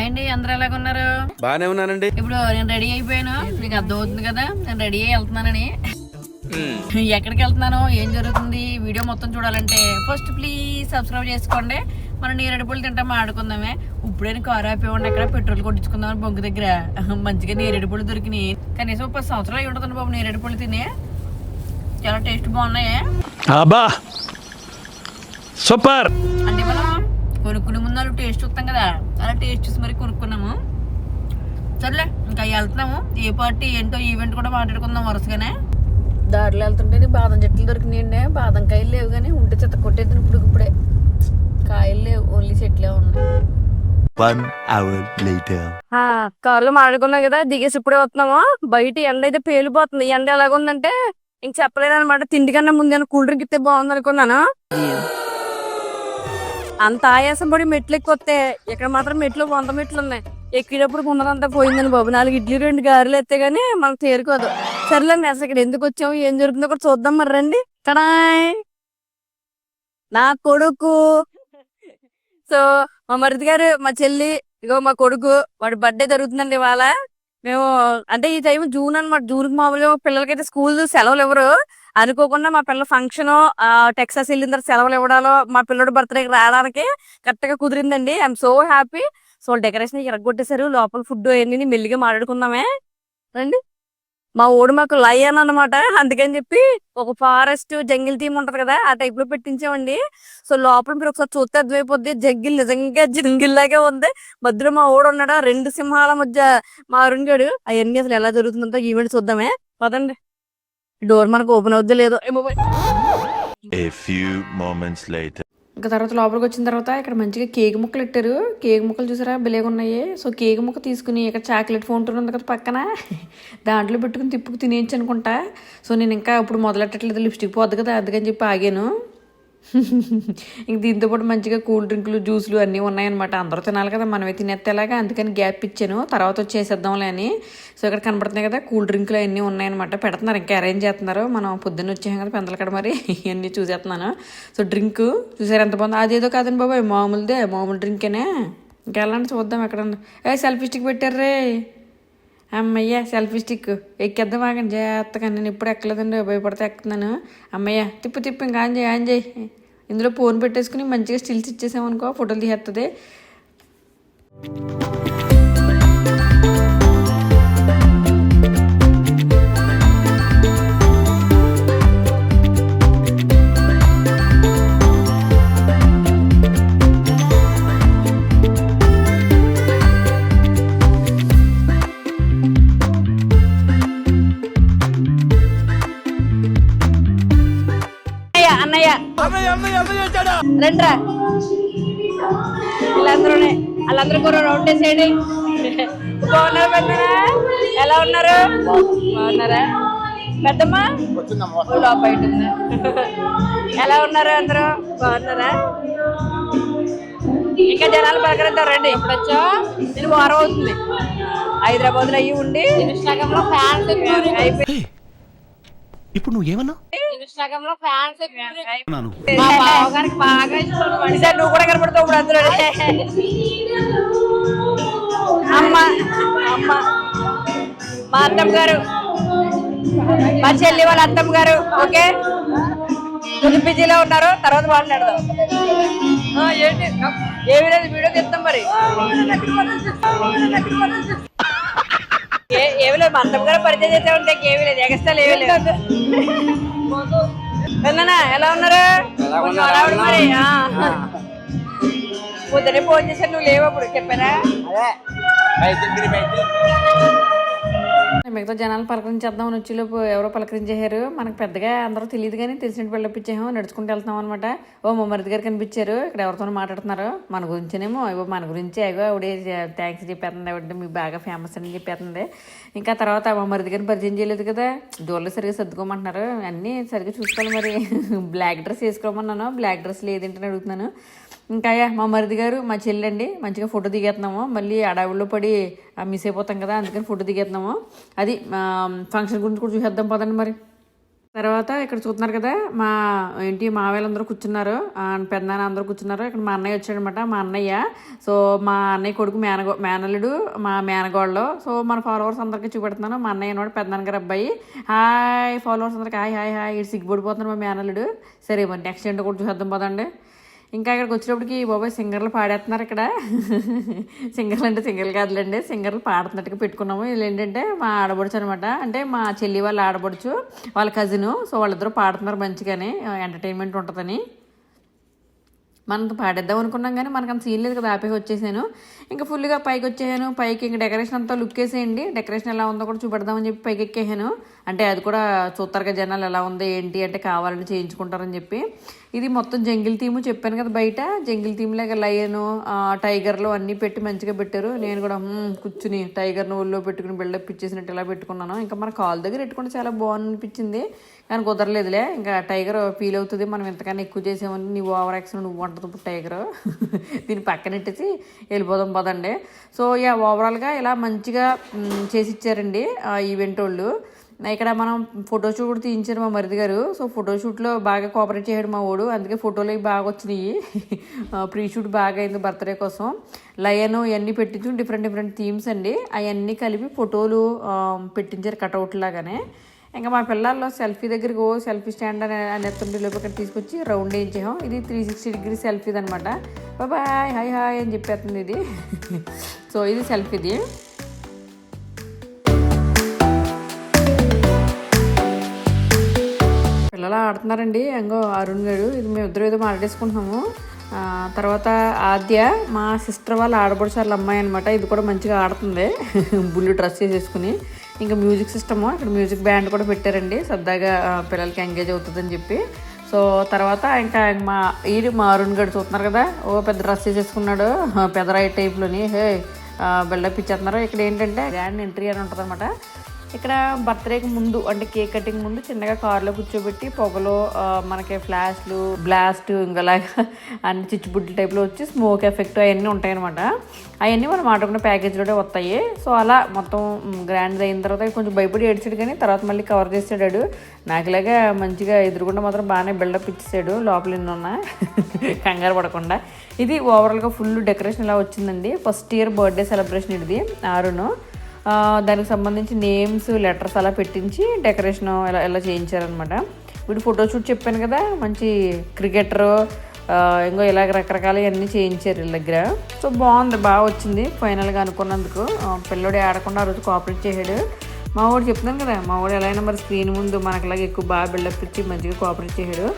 అండి అందరూ ఎలాగున్నారు? బానే ఉన్నానండి. ఇప్పుడు నేను రెడీ అయిపోయాను, మీకు అర్థం అవుతుంది కదా నేను రెడీ అయ్యి వెళ్తున్నానని. ఎక్కడికి వెళ్తున్నాను, ఏం జరుగుతుంది, వీడియో మొత్తం చూడాలంటే ఫస్ట్ ప్లీజ్ సబ్స్క్రైబ్ చేసుకోండి. మనం నేరేడుపళ్ళు తింటాం ఆడుకుందామే. ఇప్పుడే కారు ఆపేవాడి ఎక్కడ పెట్రోల్ కొట్టించుకుందామని బొంగు దగ్గర మంచిగా నేరేడుపళ్ళు దొరికినాయి. కనీసం 10 సంవత్సరాలు అయి ఉంటుంది బాబు నేరేడుపళ్ళు తిని. చాలా టేస్ట్ బాగున్నాయి. సూపర్. అంటే మనం కొనుక్కునే ముందు టేస్ట్ చూస్తాం కదా, అలా టేస్ట్ చూసి మరి కొనుక్కున్నాము. సర్లే ఇంకా వెళ్తున్నాము. ఏ పార్టీ ఏంటో ఈవెంట్ కూడా మాట్లాడుకుందాం వరుసగానే. దారిలో వెళ్తుంటే బాదం చెట్లు దొరికినాయండి. బాదం కాయలు లేవు కానీ ఉంటే చెత్త కొట్టేద్దాం. ఇప్పుడే కాయలు లేవు, ఓన్లీ చెట్లే ఉన్నాయి. కార్లో మాట్లాడుకున్నాం కదా, దిగేసి ఇప్పుడే వస్తున్నాము. బయట ఎండ అయితే పేలిపోతుంది. ఎండ ఎలాగుందంటే ఇంక చెప్పలేదు అనమాట. తిండికన్నా ముందు కూల్ డ్రింక్ ఇస్తే బాగుంది అనుకున్నాను. అంత ఆయాసం పడి మెట్లు ఎక్కొస్తే ఇక్కడ మాత్రం మెట్లు 100 మెట్లు ఉన్నాయి. ఎక్కినప్పుడు ముందరంతా పోయిందని బాబు. 4 ఇడ్లీ 2 గారెలు ఎత్తే గానీ మనకు తేరుకోదు. సర్లేండి, అసలు ఇక్కడ ఎందుకు వచ్చాము, ఏం జరుగుతుందో కూడా చూద్దాం. మరి రండి. టడాయ్, నా కొడుకు. సో మా మరిది గారు, మా చెల్లి, ఇగో మా కొడుకు. వాడి బర్త్డే జరుగుతుందండి ఇవాళ. మేము అంటే ఈ టైం జూన్ అనమాట. జూన్ మామూలుగా పిల్లలకైతే స్కూల్ సెలవులు ఎవరు అనుకోకుండా మా పిల్లల ఫంక్షన్ టెక్సాస్ వెళ్ళిన తర్వాత సెలవులు ఇవ్వడాలో మా పిల్లడు బర్త్డేకి రావడానికి కరెక్ట్ గా కుదిరిందండి. I'm so happy. So decoration ఎరగొట్టేశారు. లోపల ఫుడ్ అన్ని మెల్లిగా మాట్లాడుకుందామే రండి. మా ఊడు మాకు లయన్ అనమాట. అందుకని చెప్పి ఒక ఫారెస్ట్ జంగిల్ థీమ్ ఉంటది కదా, ఆ టైప్ లో పెట్టించామండి. సో లోపల మీరు ఒకసారి చూస్తే అర్థమైపోద్ది. జంగిల్ నిజంగా జంగిల్ లాగే ఉంది. మధ్యలో మా ఊడు ఉన్నాడా, 2 సింహాల మధ్య మా అరుణ్గాడు. అవన్నీ అసలు ఎలా జరుగుతుందంటే ఈవెంట్ చూద్దామే పదండి. డోర్ మనకు ఓపెన్ అవుద్దో లేదో ఏమో. ఇంకా తర్వాత లోపలికి వచ్చిన తర్వాత ఇక్కడ మంచిగా కేక్ ముక్కలు పెట్టారు. కేక్ ముక్కలు చూసారా భలేగా ఉన్నాయి. సో కేక్ ముక్క తీసుకుని ఇక్కడ చాక్లెట్ ఫౌంటైన్ ఉంది కదా పక్కన, దాంట్లో పెట్టుకుని తిప్పుకు తినేయచ్చు అనుకుంటా. సో నేను ఇంకా ఇప్పుడు మొదలెట్టట్లేదు, లిప్స్టిక్ పోద్ది కదా, అందుకని చెప్పి ఆగాను. ఇంక దీంతో పాటు మంచిగా కూల్ డ్రింకులు జ్యూసులు అన్నీ ఉన్నాయన్నమాట. అందరూ తినాలి కదా, మనమే తినేత్తేలాగా, అందుకని గ్యాప్ ఇచ్చాను. తర్వాత వచ్చేసేద్దాంలే అని. సో ఇక్కడ కనపడుతున్నాయి కదా కూల్ డ్రింకులు అన్నీ ఉన్నాయన్నమాట. పెడుతున్నారు, ఇంకా అరేంజ్ చేస్తున్నారు. మనం పొద్దున్న వచ్చాం కదా పెందల కడ, మరి ఇవన్నీ చూసేస్తున్నాను. సో డ్రింక్ చూసారు ఎంత బాగుంది. అదేదో కాదండి బాబాయ్, మామూలుదే, మామూలు డ్రింకేనే. ఇంకెళ్ళండి చూద్దాం ఎక్కడ. సెల్ఫీ స్టిక్ పెట్టారే. అమ్మయ్య సెల్ఫీ స్టిక్ ఎక్కేద్దాం ఆగండి జాగ్రత్తగా. నేను ఇప్పుడు ఎక్కలేదండి, భయపడితే ఎక్కుతున్నాను. అమ్మయ్య తిప్పు ఇంకా ఆన్ చేయి. ఇందులో ఫోన్ పెట్టేసుకుని మంచిగా స్టిల్స్ ఇచ్చేసామనుకో, ఫోటోలు తీసేస్తుంది. రండ్రా వాళ్ళందరూ కూడా రౌండ్ వేసేయండి. బాగున్నారు పెద్దనా? ఎలా ఉన్నారు? బాగున్నారా పెద్దమ్మా? బయట ఉందా? ఎలా ఉన్నారు అందరూ? బాగున్నారా? ఇంకా జనాలు పలకరిద్దాం రండి. ఇప్పుడు వచ్చా నేను వారం అవుతుంది హైదరాబాద్ లో అయ్యి ఉండి ఇన్స్టాగ్రామ్ లో ఫ్యాన్స్ అయిపోయి. ఇప్పుడు నువ్వు ఏమన్నా ఇన్స్టాగ్రామ్ లో ఫ్యాన్స్ మా బావగారికి బాగా ఇష్టం. నువ్వు కూడా కనపడతావు ఇప్పుడు అందులో. అమ్మ మా అత్తమ్మ గారు, మా చెల్లి వాళ్ళ అత్తమ్మ గారు. ఓకే, కొంచెం బిజీలో ఉన్నారు, తర్వాత మాట్లాడదాం. ఏంటి ఏమి లేదు, వీడియో తీస్తాం మరి. ఏమి లేదు, మా అత్తమ్మ గారు పరిచయం చేసే ఉంటే ఏమి లేదు, ఎగస్టాలు ఏమి లేదు. ఎలా ఉన్నారు? మరి పొద్దునే ఫోన్ చేశారు, నువ్వు లేవు అప్పుడు చెప్పారా? మిగతా జనాలు పలకరించేద్దామని వచ్చేలోపు ఎవరో పలకరించేశారు. మనకు పెద్దగా అందరూ తెలియదు కానీ తెలిసిన పిల్లపించాము. నడుచుకుంటూ వెళ్తాం అనమాట. ఓ మా మరిది గారు కనిపించారు. ఇక్కడ ఎవరితో మాట్లాడుతున్నారు మన గురించినేమో. ఇవో మన గురించి అగో ఆవిడే థ్యాంక్స్ చెప్పేస్తుంది. ఆవిడ మీకు బాగా ఫేమస్ అని చెప్పేస్తుంది. ఇంకా తర్వాత మా మరిది గారిని పరిచయం చేయలేదు కదా, జోళ్ళు సరిగ్గా సర్దుకోమంటున్నారు. అన్నీ సరిగ్గా చూసుకోవాలి మరి. బ్లాక్ డ్రెస్ వేసుకోమన్నాను, బ్లాక్ డ్రెస్ లేదేంటని అడుగుతున్నాను. ఇంకా మా మరిది గారు, మా చెల్లండి మంచిగా ఫోటో దిగేస్తున్నాము. మళ్ళీ అడవుల్లో పడి మిస్ అయిపోతాం కదా, అందుకని ఫోటో దిగేస్తున్నాము. అది ఫంక్షన్ గురించి కూడా చూసేద్దాం పదండి మరి. తర్వాత ఇక్కడ చూస్తున్నారు కదా మా మావేళ్ళందరూ కూర్చున్నారు, పెద్దనాన్న అందరూ కూర్చున్నారు. ఇక్కడ మా అన్నయ్య వచ్చాడనమాట. మా అన్నయ్య మా అన్నయ్య కొడుకు మేనల్లుడు మా మేనగోళ్ళు. సో మన ఫాలోవర్స్ అందరికీ చూపెడుతున్నాను. మా అన్నయ్య అనమాట పెద్దనాన్న గారు అబ్బాయి. హాయ్ ఫాలోవర్స్ అందరికి హాయ్ హాయ్ హాయ్. ఇటు సిగ్గుపడిపోతున్నారు మా మేనల్లుడు. సరే మరి నెక్స్ట్ ఏంటో కూడా చూసేద్దాం పోదండి. ఇంకా ఇక్కడికి వచ్చినప్పటికి బాబాయ్ సింగర్లు పాడేస్తున్నారు. ఇక్కడ సింగర్లు అంటే సింగర్లు కాదులేండి, సింగర్లు పాడుతున్నట్టుగా పెట్టుకున్నాము. వీళ్ళు ఏంటంటే మా ఆడబడుచు అనమాట, అంటే మా చెల్లి వాళ్ళ ఆడబడుచు వాళ్ళ కజిన్. సో వాళ్ళిద్దరూ పాడుతున్నారు మంచిగానే, ఎంటర్టైన్మెంట్ ఉంటుందని. మనకు పాడేద్దాం అనుకున్నాం కానీ మనకు అంత సీన్ లేదు కదా, ఆపేసి వచ్చేసాను. ఇంకా ఫుల్గా పైకి వచ్చేసాను. పైకి ఇంకా డెకరేషన్ అంతా లుక్ వేసేయండి, డెకరేషన్ ఎలా ఉందో కూడా చూపెడదామని చెప్పి పైకి ఎక్కేసాను. అంటే అది కూడా చూస్తారుగా జనాలు ఎలా ఉంది ఏంటి అంటే, కావాలని చేయించుకుంటారని చెప్పి. ఇది మొత్తం జంగిల్ థీము చెప్పాను కదా, బయట జంగిల్ థీమ్ లాగా లయను టైగర్లు అన్నీ పెట్టి మంచిగా పెట్టారు. నేను కూడా కూర్చుని టైగర్ను ఒళ్ళో పెట్టుకుని బిల్డప్ ఇచ్చేసినట్టు ఇలా పెట్టుకున్నాను. ఇంకా మన కాల్ దగ్గర పెట్టుకుంటే చాలా బాగుంది అనిపించింది, కానీ కుదరలేదులే. ఇంకా టైగర్ ఫీల్ అవుతుంది మనం ఎంతకన్నా ఎక్కువ చేసామని, నీ ఓవర్ యాక్షన్ నువ్వు వంటదు టైగర్, దీన్ని పక్కనెట్టేసి వెళ్ళిపోదాం పదండి. సో ఓవరాల్గా ఇలా మంచిగా చేసి ఇచ్చారండి ఈవెంట్ వాళ్ళు. ఇక్కడ మనం ఫోటోషూట్ కూడా తీయించారు మా మరిది గారు. సో ఫోటోషూట్లో బాగా కోఆపరేట్ చేయడం మా వాడు, అందుకే ఫోటోలు బాగా వచ్చినాయి. ప్రీ షూట్ బాగా అయింది బర్త్డే కోసం. లయన్ ఇవన్నీ పెట్టించు డిఫరెంట్ థీమ్స్ అండి, అవన్నీ కలిపి ఫోటోలు పెట్టించారు కటౌట్ లాగానే. ఇంకా మా పిల్లల్లో సెల్ఫీ దగ్గరికి సెల్ఫీ స్టాండ్ అని ఎత్తుండే లోపు ఇక్కడ తీసుకొచ్చి రౌండ్ వేయించాం. ఇది 360 డిగ్రీ సెల్ఫీది అనమాట. బాయ్ హాయ్ హాయ్ అని చెప్పేస్తుంది ఇది. సో ఇది సెల్ఫీది. పిల్లలు ఆడుతున్నారండి. ఇంకో అరుణ్ గారు, ఇది మేము ఇద్దరు ఏదో మాట్లాడేసుకుంటున్నాము. తర్వాత ఆద్య మా సిస్టర్ వాళ్ళ ఆడపడుచు వాళ్ళ అమ్మాయి అనమాట. ఇది కూడా మంచిగా ఆడుతుంది బుల్లు డ్రెస్ చేసేసుకుని. ఇంకా మ్యూజిక్ సిస్టము, ఇక్కడ మ్యూజిక్ బ్యాండ్ కూడా పెట్టారండి, సరదాగా పిల్లలకి ఎంగేజ్ అవుతుందని చెప్పి. సో తర్వాత ఇంకా మా అరుణ్ గడు చూస్తున్నారు కదా, పెద్ద డ్రెస్ వేసేసుకున్నాడు పెదరాయి టైప్లోని. బిల్డప్ ఇచ్చేస్తున్నారు. ఇక్కడ ఏంటంటే గ్రాండ్ ఎంట్రీ అని ఉంటుంది అనమాట. ఇక్కడ బర్త్డేకి ముందు అంటే కేక్ కటింగ్ ముందు చిన్నగా కారులో కూర్చోబెట్టి పొగలో మనకి ఫ్లాష్లు బ్లాస్ట్ ఇంకలాగా అన్ని చిచ్చుబుడ్డి టైప్లో వచ్చి స్మోక్ ఎఫెక్ట్ అవన్నీ ఉంటాయన్నమాట. అవన్నీ మనం ఆడుకున్న ప్యాకేజ్లోనే వస్తాయి. సో అలా మొత్తం గ్రాండ్ అయిన తర్వాత కొంచెం భయపడి ఏడ్చాడు, కానీ తర్వాత మళ్ళీ కవర్ చేసాడు. నాకులాగా మంచిగా ఎదురుకుండా మాత్రం బాగానే బిల్డప్ ఇచ్చేసాడు లోపల ఉన్న కంగారు పడకుండా. ఇది ఓవరాల్గా ఫుల్ డెకరేషన్ ఇలా వచ్చిందండి. ఫస్ట్ ఇయర్ బర్త్డే సెలబ్రేషన్ ఇది ఆరును. దానికి సంబంధించి నేమ్స్ లెటర్స్ అలా పెట్టించి డెకరేషన్ ఎలా చేయించారనమాట. వీడు ఫోటోషూట్ చెప్పాను కదా, మంచి క్రికెటరు ఇంకో ఇలాగ రకరకాల అన్నీ చేయించారు వీళ్ళ దగ్గర. సో బాగుంది, బాగా వచ్చింది ఫైనల్గా అనుకున్నందుకు. పిల్లోడే ఆడకుండా ఆ రోజు కోఆపరేట్ చేశాడు. మా వాడు చెప్తున్నాను కదా, మా వాడు ఎలా అయినా మరి స్క్రీన్ ముందు మనకులాగా ఎక్కువ బాగా బిల్డప్ ఇచ్చి మంచిగా కోఆపరేట్ చేశాడు.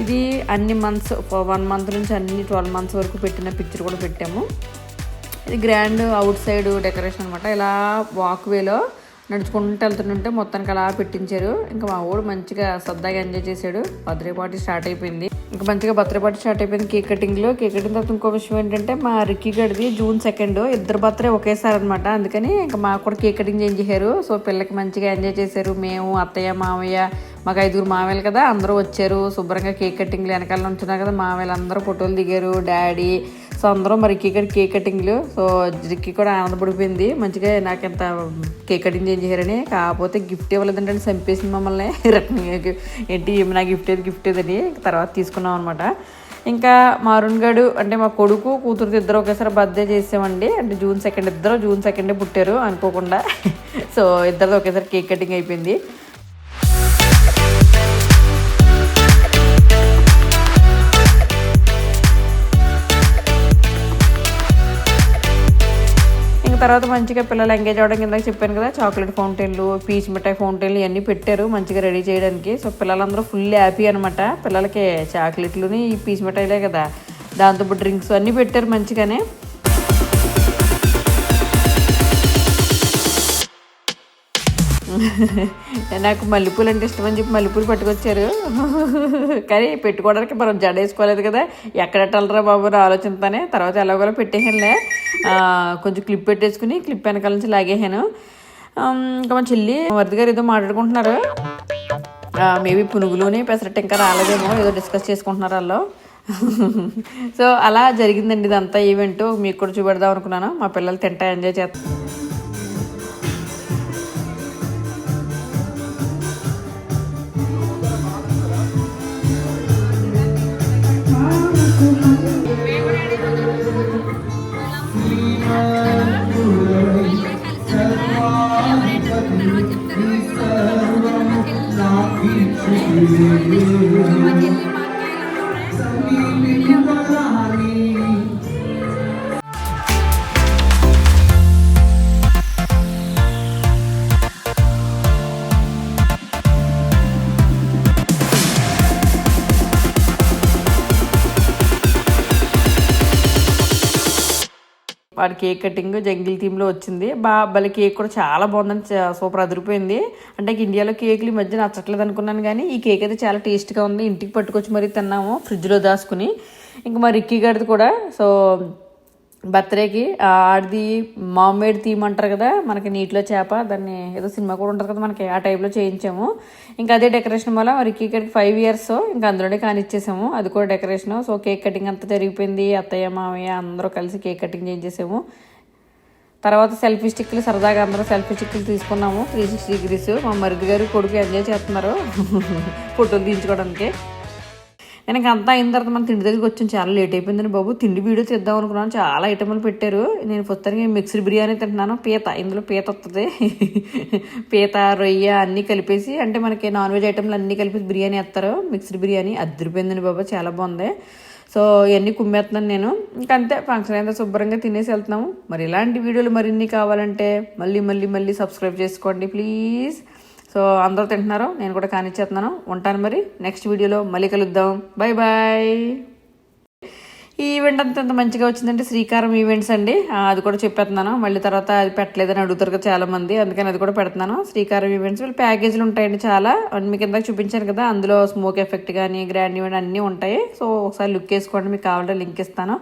ఇది అన్ని మంత్స్ 1 మంత్ నుంచి అన్ని 12 మంత్స్ వరకు పెట్టిన పిక్చర్ కూడా పెట్టాము. ఇది గ్రాండ్ అవుట్ సైడ్ డెకరేషన్ అనమాట. ఇలా వాక్ వేలో నడుచుకుంటూ వెళ్తుంటే మొత్తానికి అలా పెట్టించారు. ఇంకా మా ఊడు మంచిగా సరదాగా ఎంజాయ్ చేశాడు. బర్త్డే పార్టీ స్టార్ట్ అయిపోయింది. ఇంకా మంచిగా బర్త్డే పార్టీ స్టార్ట్ అయిపోయింది. కేక్ కటింగ్ తర్వాత ఇంకో విషయం ఏంటంటే, మా రిక్కీ గడిది June 2 ఇద్దరు బర్త్డే ఒకేసారి అనమాట. అందుకని ఇంకా మాకు కూడా కేక్ కటింగ్ చేయించారు. సో పిల్లకి మంచిగా ఎంజాయ్ చేశారు. మేము అత్తయ్య మామయ్య మాకు 5 మామయ్యలు కదా, అందరూ వచ్చారు. శుభ్రంగా కేక్ కటింగ్లు వెనకాల ఉంచున్నారు కదా, మామయ్యలు అందరూ ఫోటోలు దిగారు, డాడీ. సో అందరూ మరి కేక్ కటింగ్లు. సో రిక్కీ కూడా ఆనందపడిపోయింది మంచిగా నాకు ఎంత కేక్ కటింగ్ చేయించారని. కాకపోతే గిఫ్ట్ ఇవ్వలేదంటే చంపేసింది మమ్మల్ని. ఏంటి నా గిఫ్ట్ ఏదని తర్వాత తీసుకున్నాం అనమాట. ఇంకా మా అరుణ్ గడు అంటే మా కొడుకు కూతురుతో ఇద్దరు ఒకేసారి బర్త్డే చేసామండి. అంటే June 2 ఇద్దరు June 2 పుట్టారు అనుకోకుండా. సో ఇద్దరితో ఒకేసారి కేక్ కటింగ్ అయిపోయింది. తర్వాత మంచిగా పిల్లలు ఎంగేజ్ అవ్వడం కింద చెప్పాను కదా, చాక్లెట్ ఫౌంటైన్లు పీచ్ మిఠాయి ఫౌంటైన్లు ఇవన్నీ పెట్టారు మంచిగా రెడీ చేయడానికి. సో పిల్లలందరూ ఫుల్ హ్యాపీ అనమాట. పిల్లలకి చాక్లెట్లుని ఈ పీచ్ మిఠాయిలే కదా, దాంతో డ్రింక్స్ అన్నీ పెట్టారు మంచిగానే. నాకు మల్లెపూలు అంటే ఇష్టం అని చెప్పి మల్లెపూలు పట్టుకొచ్చారు. కానీ పెట్టుకోవడానికి మనం జడ వేసుకోలేదు కదా, ఎక్కడెట్టాలరా బాబు అని ఆలోచనతోనే తర్వాత ఎలాగోలా పెట్టేసానులే. కొంచెం క్లిప్ పెట్టేసుకుని క్లిప్ వెనకాల నుంచి లాగేసాను. ఇంకా మా చెల్లి వరద గారు ఏదో మాట్లాడుకుంటున్నారు. మేబీ పునుగులోనే పెసరట్టు ఇంకా రాలేదేమో, ఏదో డిస్కస్ చేసుకుంటున్నారు వాళ్ళు. సో అలా జరిగిందండి ఇదంతా ఈవెంట్. మీకు కూడా చూపెడదాం అనుకున్నాను. మా పిల్లలు తింటా ఎంజాయ్ చేస్తారు. వాడి కేక్ కటింగ్ జంగిల్ థీమ్లో వచ్చింది. భలే కేక్ కూడా చాలా బాగుందని సూపర్ అదిరిపోయింది. అంటే ఇండియాలో కేకులు ఈ మధ్య నచ్చట్లేదు అనుకున్నాను, కానీ ఈ కేక్ అయితే చాలా టేస్ట్గా ఉంది. ఇంటికి పట్టుకొచ్చి మరీ తిన్నాము ఫ్రిడ్జ్లో దాచుకుని. ఇంకా మా రిక్కీ గారిది కూడా సో బర్త్డేకి ఆడిది మామేడ్ థీమ్ అంటారు కదా, మనకి నీటిలో చేప, దాన్ని ఏదో సినిమా కూడా ఉంటుంది కదా మనకి, ఆ టైప్లో చేయించాము. ఇంకా అదే డెకరేషన్ వల్ల రిక్కీ గారికి 5 years, ఇంకా అందులోనే కానిచ్చేసాము. అది కూడా డెకరేషన్. సో కేక్ కటింగ్ అంతా జరిగిపోయింది. అత్తయ్య మామయ్య అందరూ కలిసి కేక్ కటింగ్ చేయించేసాము. తర్వాత సెల్ఫీ స్టిక్లు సరదాగా అందరూ సెల్ఫీ స్టిక్లు తీసుకున్నాము 360 degrees. మా మరిది గారు కొడుకు ఎంజాయ్ చేస్తున్నారు ఫోటోలు తీయించుకోవడానికి. నేను ఇంకా అంతా అయిన తర్వాత మన తిండి దగ్గరికి వచ్చాను. చాలా లేట్ అయిపోయిందని బాబు, తిండి వీడియో తీద్దాం అనుకున్నాను. చాలా ఐటమ్లు పెట్టారు. నేను ప్రస్తుతానికి మిక్స్డ్ బిర్యానీ తింటున్నాను. పీత, ఇందులో పీత వస్తుంది. పీత, రొయ్య అన్నీ కలిపేసి, అంటే మనకి నాన్ వెజ్ ఐటమ్లు అన్నీ కలిపేసి బిర్యానీ వేస్తారు. మిక్స్డ్ బిర్యానీ అదిరిపోయిందని బాబు, చాలా బాగుంది. సో ఇవన్నీ కుమ్మేస్తున్నాను నేను. ఇంకంతే, ఫంక్షన్ అయితే శుభ్రంగా తినేసి వెళ్తున్నాము. మరి ఇలాంటి వీడియోలు మరిన్ని కావాలంటే మళ్ళీ సబ్స్క్రైబ్ చేసుకోండి ప్లీజ్. సో అందరూ తింటున్నారు, నేను కూడా కానిచ్చేస్తున్నాను. ఉంటాను మరి, నెక్స్ట్ వీడియోలో మళ్ళీ కలుద్దాం. Bye bye. ఈ ఈవెంట్ అంతా ఎంత మంచిగా వచ్చిందంటే శ్రీకారం ఈవెంట్స్ అండి. అది కూడా చెప్పేస్తున్నాను. మళ్ళీ తర్వాత అది పెట్టలేదని అడుగుతారు కదా చాలా మంది, అందుకని అది కూడా పెడుతున్నాను. శ్రీకారం ఈవెంట్స్ వీళ్ళు ప్యాకేజీలు ఉంటాయండి చాలా. మీకు ఇందాక చూపించాను కదా, అందులో స్మోక్ ఎఫెక్ట్ కానీ గ్రాండ్ ఈవెంట్ అన్నీ ఉంటాయి. సో ఒకసారి లుక్ వేసుకోండి, మీకు కావాలంటే లింక్ ఇస్తాను.